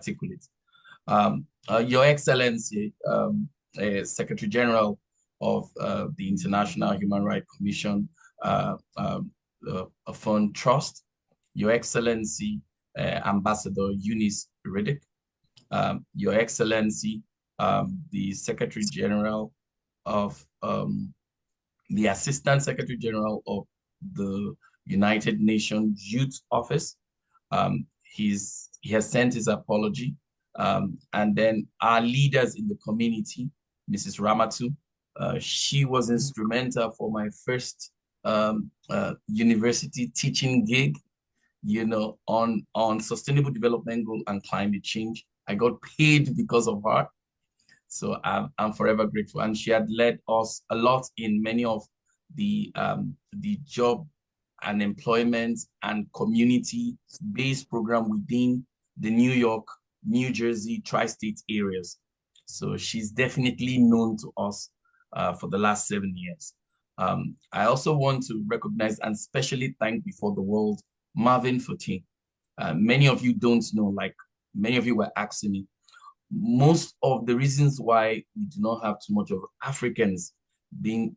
articulate. Your Excellency, Secretary General of the International Human Rights Commission Fund Trust, Your Excellency, Ambassador Eunice Riddick, Your Excellency, the Secretary General of the Assistant Secretary General of the United Nations Youth Office. He has sent his apology. And then our leaders in the community, Mrs. Ramatu, she was instrumental for my first university teaching gig, on sustainable development goal and climate change. I got paid because of her. So I'm forever grateful. And she had led us a lot in many of the job and employment and community-based program within the New York, New Jersey, tri-state areas. So she's definitely known to us for the last 7 years. I also want to recognize and especially thank before the world Marvin Foote. Many of you don't know, like many of you were asking me, most of the reasons why we do not have too much of Africans being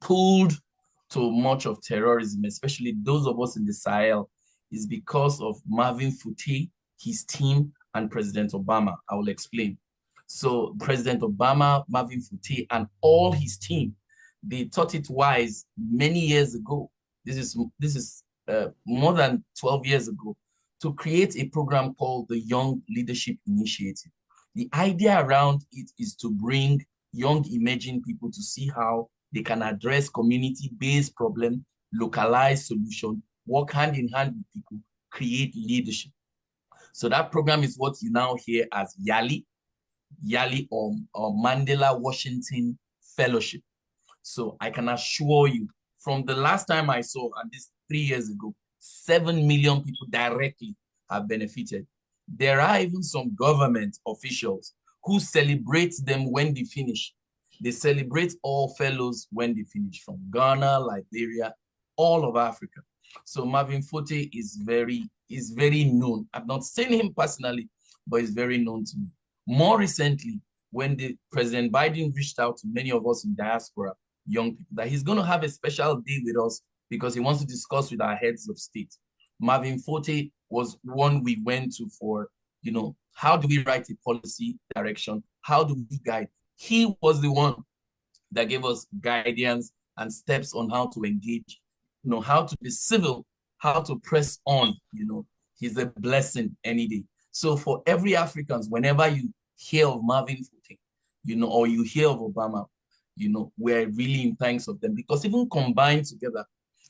pulled to much of terrorism, especially those of us in the Sahel, is because of Marvin Foote, his team, and President Obama. I will explain. So President Obama, Marvin Foote, and all his team, they thought it wise many years ago. This is more than 12 years ago, to create a program called the Young Leadership Initiative. The idea around it is to bring young emerging people to see how they can address community-based problem, localized solution, work hand in hand with people, create leadership. So that program is what you now hear as YALI or Mandela Washington Fellowship. So I can assure you, from the last time I saw, and this 3 years ago, 7 million people directly have benefited. There are even some government officials who celebrate them when they finish. They celebrate all fellows when they finish, from Ghana, Liberia, all of Africa. So Marvin Foote is very known. I've not seen him personally, but he's very known to me. More recently, when President Biden reached out to many of us in diaspora, young people, that he's going to have a special day with us because he wants to discuss with our heads of state. Marvin Foote was one we went to for, how do we write a policy direction? How do we guide? He was the one that gave us guidance and steps on how to engage, how to be civil, how to press on, he's a blessing any day. So for every Africans, whenever you hear of Marvin Foote, or you hear of Obama, we're really in thanks of them, because even combined together,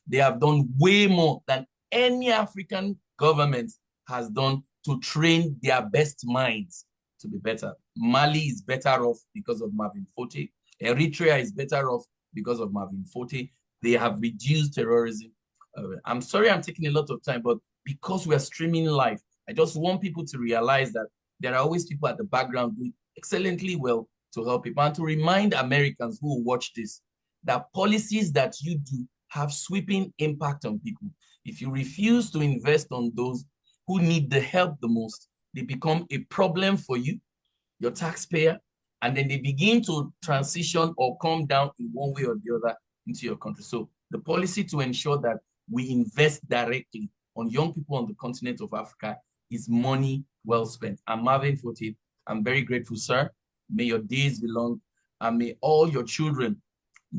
they have done way more than any African government has done to train their best minds to be better. Mali is better off because of Marvin Foote. Eritrea is better off because of Marvin Foote. They have reduced terrorism. I'm sorry I'm taking a lot of time, but because we are streaming live, I just want people to realize that there are always people at the background doing excellently well to help people, and to remind Americans who watch this that policies that you do have sweeping impact on people. If you refuse to invest on those who need the help the most, they become a problem for you, your taxpayer, and then they begin to transition or come down in one way or the other into your country. So the policy to ensure that we invest directly on young people on the continent of Africa is money well spent. And Marvin Foote, I'm very grateful, sir. May your days be long, and may all your children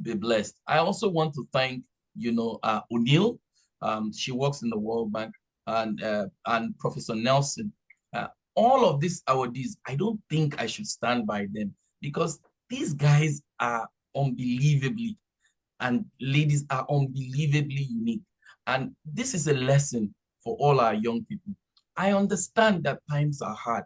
be blessed. I also want to thank, O'Neill. She works in the World Bank, and Professor Nelson. All of these awardees, I don't think I should stand by them, because these guys are unbelievably, and ladies are unbelievably unique. And this is a lesson for all our young people. I understand that times are hard.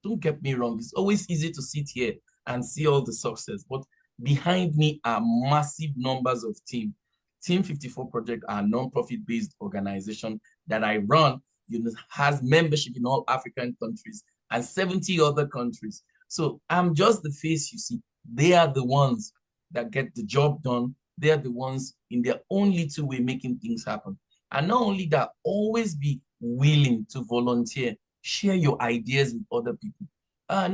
Don't get me wrong. It's always easy to sit here and see all the success, but behind me are massive numbers of team. Team 54 Project, our non-profit-based organization that I run, has membership in all African countries and 70 other countries. So I'm just the face you see. They are the ones that get the job done. They are the ones in their own little way making things happen. And not only that, always be willing to volunteer. Share your ideas with other people.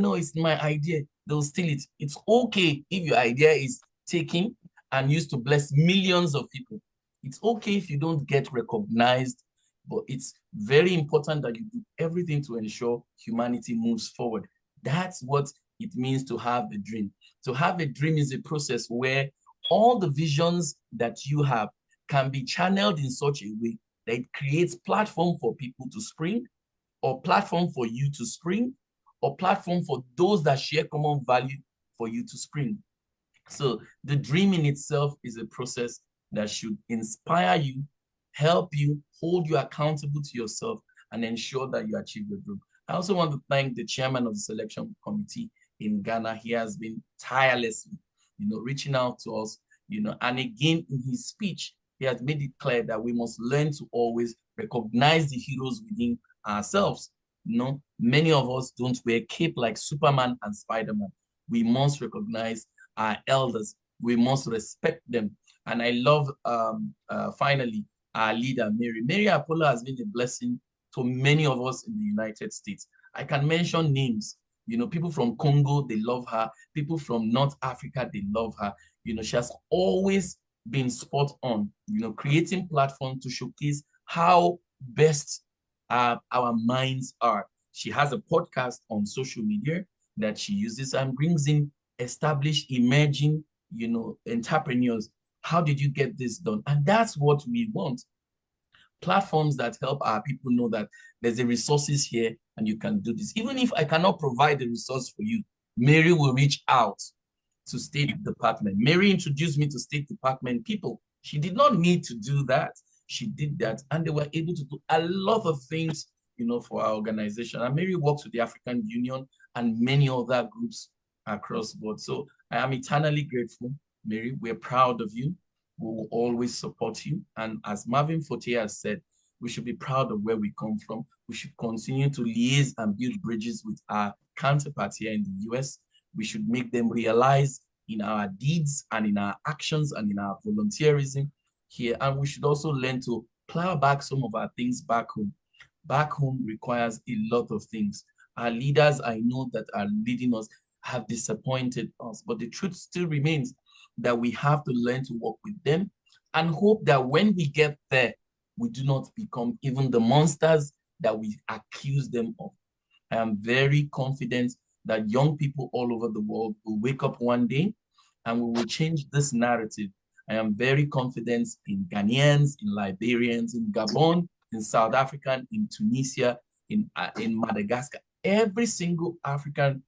No, it's my idea. They'll steal it. It's okay if your idea is taken and used to bless millions of people. It's okay if you don't get recognized, but it's very important that you do everything to ensure humanity moves forward. That's what it means to have a dream. To have a dream is a process where all the visions that you have can be channeled in such a way that it creates platform for people to spring, or platform for you to spring, or platform for those that share common value for you to spring. So the dream in itself is a process that should inspire you, help you, hold you accountable to yourself, and ensure that you achieve your dream. I also want to thank the chairman of the selection committee in Ghana. He has been tirelessly, reaching out to us, and again in his speech, he has made it clear that we must learn to always recognize the heroes within ourselves. Many of us don't wear cape like Superman and Spider-Man. We must recognize our elders. We must respect them. And I love, finally, our leader, Mary. Mary Apollo has been a blessing to many of us in the United States. I can mention names. People from Congo, they love her. People from North Africa, they love her. She has always been spot on, creating platforms to showcase how best our minds are. She has a podcast on social media that she uses and brings in established, emerging, entrepreneurs. How did you get this done? And that's what we want. Platforms that help our people know that there's a resources here and you can do this. Even if I cannot provide the resource for you, Mary will reach out to State Department. Mary introduced me to State Department people. She did not need to do that. She did that, and they were able to do a lot of things, for our organization. And Mary works with the African Union and many other groups across board. So I am eternally grateful, Mary. We're proud of you. We will always support you. And as Marvin Fortier has said, we should be proud of where we come from. We should continue to liaise and build bridges with our counterparts here in the US. We should make them realize in our deeds and in our actions and in our volunteerism here. And we should also learn to plow back some of our things back home. Back home requires a lot of things. Our leaders, I know, that are leading us have disappointed us, but the truth still remains that we have to learn to work with them and hope that when we get there, we do not become even the monsters that we accuse them of. I am very confident that young people all over the world will wake up one day and we will change this narrative. I am very confident in Ghanaians, in Liberians, in Gabon, in South Africa, in Tunisia, in Madagascar, every single African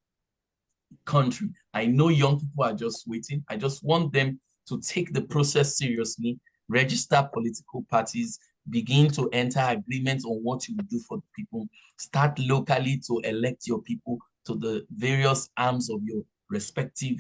country. I know young people are just waiting. I just want them to take the process seriously, register political parties, begin to enter agreements on what you will do for the people, start locally to elect your people to the various arms of your respective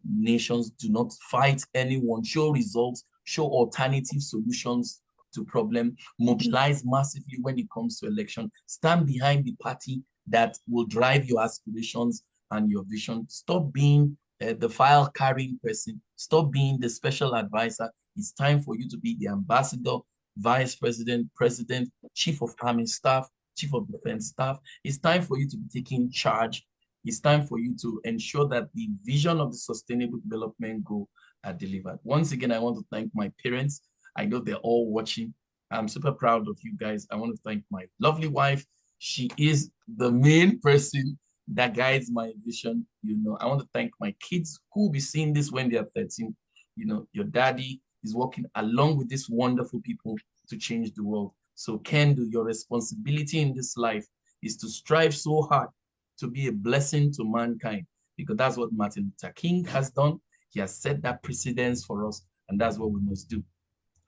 nations. Do not fight anyone. Show results, show alternative solutions to problem, mobilize massively when it comes to election, stand behind the party that will drive your aspirations and your vision. Stop being the file carrying person. Stop being the special advisor. It's time for you to be the ambassador, vice president, president, chief of army staff, chief of defense staff. It's time for you to be taking charge. It's time for you to ensure that the vision of the sustainable development goal are delivered. Once again, I want to thank my parents. I know they're all watching. I'm super proud of you guys. I want to thank my lovely wife. She is the main person that guides my vision. I want to thank my kids who will be seeing this when they are 13. Your daddy is working along with these wonderful people to change the world. So Kendo, your responsibility in this life is to strive so hard to be a blessing to mankind, because that's what Martin Luther King has done. He has set that precedence for us, and that's what we must do.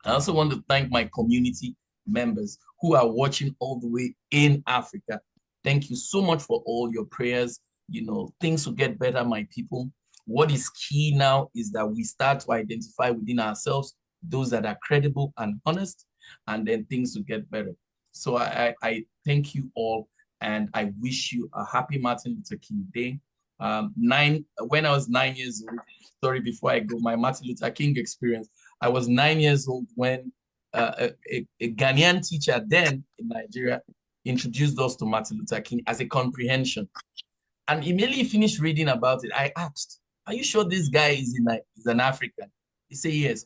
I also want to thank my community members who are watching all the way in Africa. Thank you so much for all your prayers. Things will get better, my people. What is key now is that we start to identify within ourselves those that are credible and honest, and then things will get better. So I thank you all, and I wish you a happy Martin Luther King Day. When I was 9 years old, sorry, before I go, my Martin Luther King experience, I was 9 years old when a Ghanaian teacher then in Nigeria introduced us to Martin Luther King as a comprehension. And immediately finished reading about it, I asked, are you sure this guy is an African? He said, yes.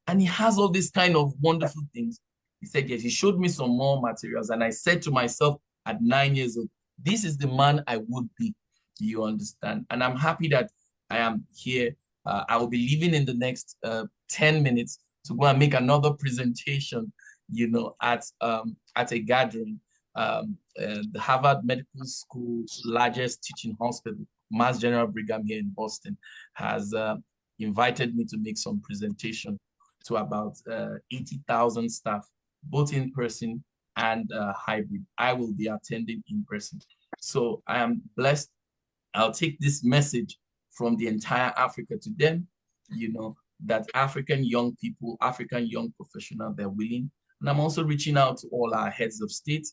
And he has all these kind of wonderful things. He said, yes. He showed me some more materials. And I said to myself at 9 years old, this is the man I would be. You understand? And I'm happy that I am here. I will be leaving in the next 10 minutes to go and make another presentation, at a gathering. The Harvard Medical School, largest teaching hospital, Mass General Brigham here in Boston, has invited me to make some presentation to about 80,000 staff, both in person and hybrid. I will be attending in person. So I am blessed. I'll take this message from the entire Africa to them, that African young people, African young professionals, they're willing. And I'm also reaching out to all our heads of state.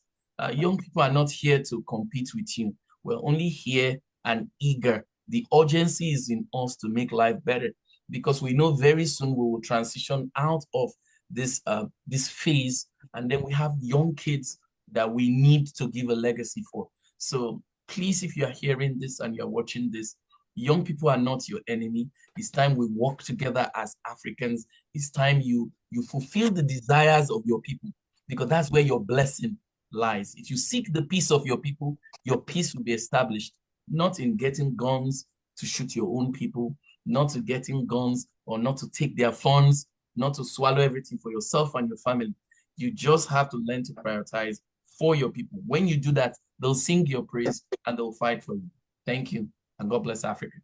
Young people are not here to compete with you. We're only here and eager. The urgency is in us to make life better, because we know very soon we will transition out of this phase, and then we have young kids that we need to give a legacy for. So please, if you are hearing this and you're watching this, young people are not your enemy. It's time we work together as Africans. It's time you fulfill the desires of your people, because that's where your blessing lies. If you seek the peace of your people, your peace will be established, not in getting guns to shoot your own people, not to getting guns or not to take their funds, not to swallow everything for yourself and your family. You just have to learn to prioritize for your people. When you do that, they'll sing your praise and they'll fight for you. Thank you, and God bless Africa.